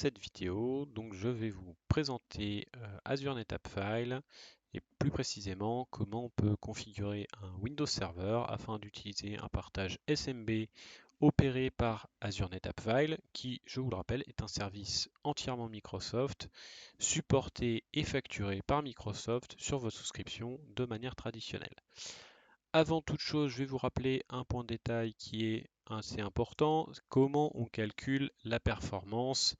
Cette vidéo, donc je vais vous présenter Azure NetApp File et plus précisément comment on peut configurer un Windows Server afin d'utiliser un partage SMB opéré par Azure NetApp File qui, je vous le rappelle, est un service entièrement Microsoft, supporté et facturé par Microsoft sur votre souscription de manière traditionnelle. Avant toute chose, je vais vous rappeler un point de détail qui est assez important, comment on calcule la performance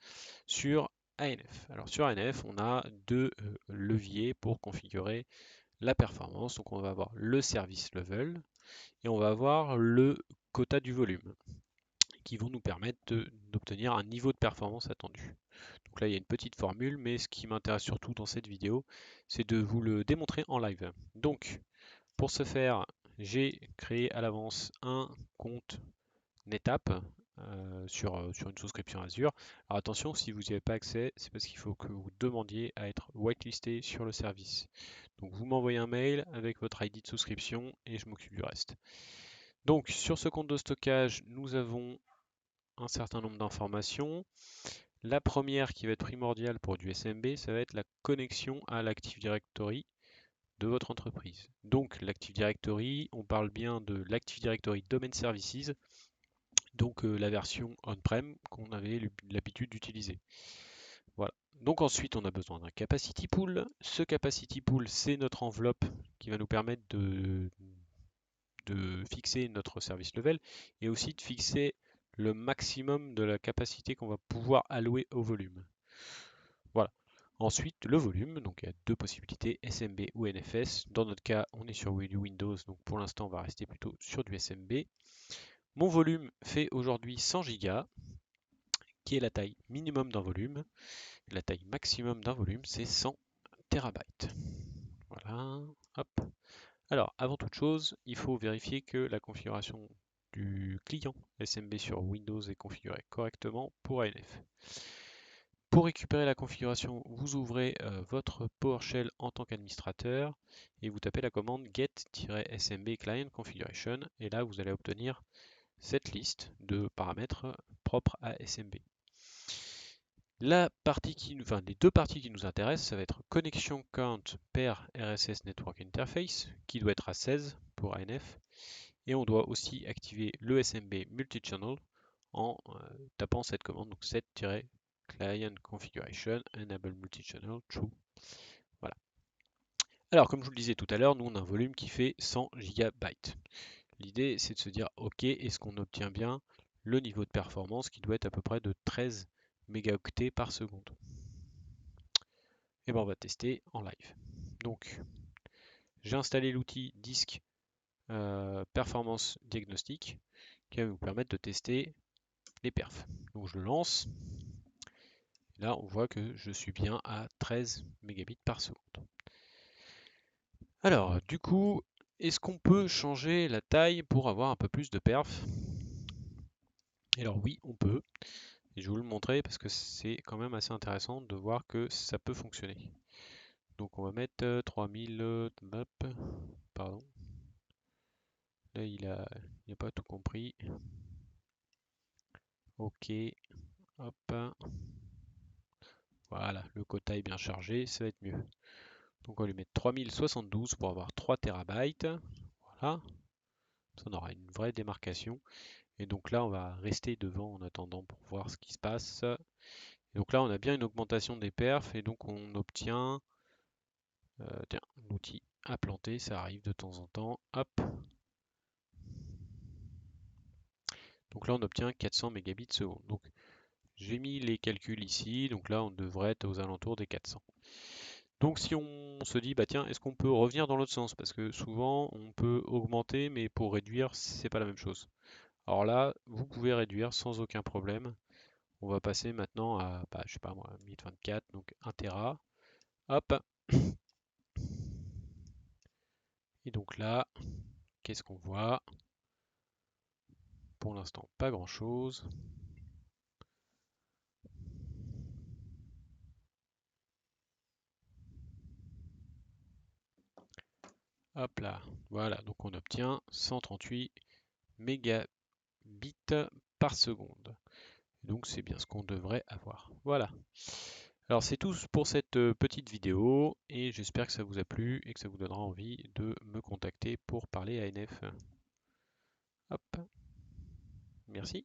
sur ANF. Alors sur ANF, on a deux leviers pour configurer la performance. Donc on va avoir le service level et on va avoir le quota du volume qui vont nous permettre d'obtenir un niveau de performance attendu. Donc là, il y a une petite formule, mais ce qui m'intéresse surtout dans cette vidéo, c'est de vous le démontrer en live. Donc, pour ce faire, j'ai créé à l'avance un compte NetApp sur une souscription Azure. Alors attention, si vous n'y avez pas accès, c'est parce qu'il faut que vous demandiez à être whitelisté sur le service. Donc vous m'envoyez un mail avec votre ID de souscription et je m'occupe du reste. Donc sur ce compte de stockage, nous avons un certain nombre d'informations. La première qui va être primordiale pour du SMB, ça va être la connexion à l'Active Directory de votre entreprise. Donc l'Active Directory, on parle bien de l'Active Directory Domain Services, donc la version on-prem qu'on avait l'habitude d'utiliser. Voilà. Donc ensuite, on a besoin d'un capacity pool. Ce capacity pool, c'est notre enveloppe qui va nous permettre de fixer notre service level et aussi de fixer le maximum de la capacité qu'on va pouvoir allouer au volume. Voilà. Ensuite, le volume, donc il y a deux possibilités, SMB ou NFS. Dans notre cas, on est sur Windows, donc pour l'instant, on va rester plutôt sur du SMB. Mon volume fait aujourd'hui 100 Go, qui est la taille minimum d'un volume. La taille maximum d'un volume, c'est 100 TB. Voilà, hop. Alors, avant toute chose, il faut vérifier que la configuration du client SMB sur Windows est configurée correctement pour ANF. Pour récupérer la configuration, vous ouvrez votre PowerShell en tant qu'administrateur et vous tapez la commande get-smb client configuration et là vous allez obtenir cette liste de paramètres propres à SMB. Les deux parties qui nous intéressent, ça va être connection count per RSS Network Interface, qui doit être à 16 pour ANF, et on doit aussi activer le SMB multichannel en tapant cette commande, donc set-client configuration enable multichannel true. Voilà. Alors, comme je vous le disais tout à l'heure, nous on a un volume qui fait 100 GB. L'idée, c'est de se dire, ok, est-ce qu'on obtient bien le niveau de performance qui doit être à peu près de 13 mégaoctets par seconde. Et bien on va tester en live. Donc j'ai installé l'outil Disk Performance Diagnostic qui va vous permettre de tester les perfs. Donc je le lance. Là on voit que je suis bien à 13 mégabits par seconde. Alors du coup, est-ce qu'on peut changer la taille pour avoir un peu plus de perf? Alors oui, on peut. Et je vais vous le montrer parce que c'est quand même assez intéressant de voir que ça peut fonctionner. Donc on va mettre 3000, pardon. Là il a pas tout compris. Ok, hop. Voilà, le quota est bien chargé, ça va être mieux. Donc on va lui mettre 3072 pour avoir 3 TB. Voilà, ça on aura une vraie démarcation. Et donc là on va rester devant en attendant pour voir ce qui se passe. Et donc là on a bien une augmentation des perfs et donc on obtient... tiens, l'outil à planter, ça arrive de temps en temps. Hop. Donc là on obtient 400 mégabits seconde. Donc j'ai mis les calculs ici, donc là on devrait être aux alentours des 400. Donc si on se dit, bah tiens, est-ce qu'on peut revenir dans l'autre sens? Parce que souvent on peut augmenter, mais pour réduire, c'est pas la même chose. Alors là, vous pouvez réduire sans aucun problème. On va passer maintenant à, bah, je sais pas moi, 1024, donc 1 Tera. Hop. Et donc là, qu'est-ce qu'on voit? Pour l'instant, pas grand-chose. Hop là, voilà, donc on obtient 138 mégabits par seconde. Donc c'est bien ce qu'on devrait avoir. Voilà. Alors c'est tout pour cette petite vidéo et j'espère que ça vous a plu et que ça vous donnera envie de me contacter pour parler ANF. Hop. Merci.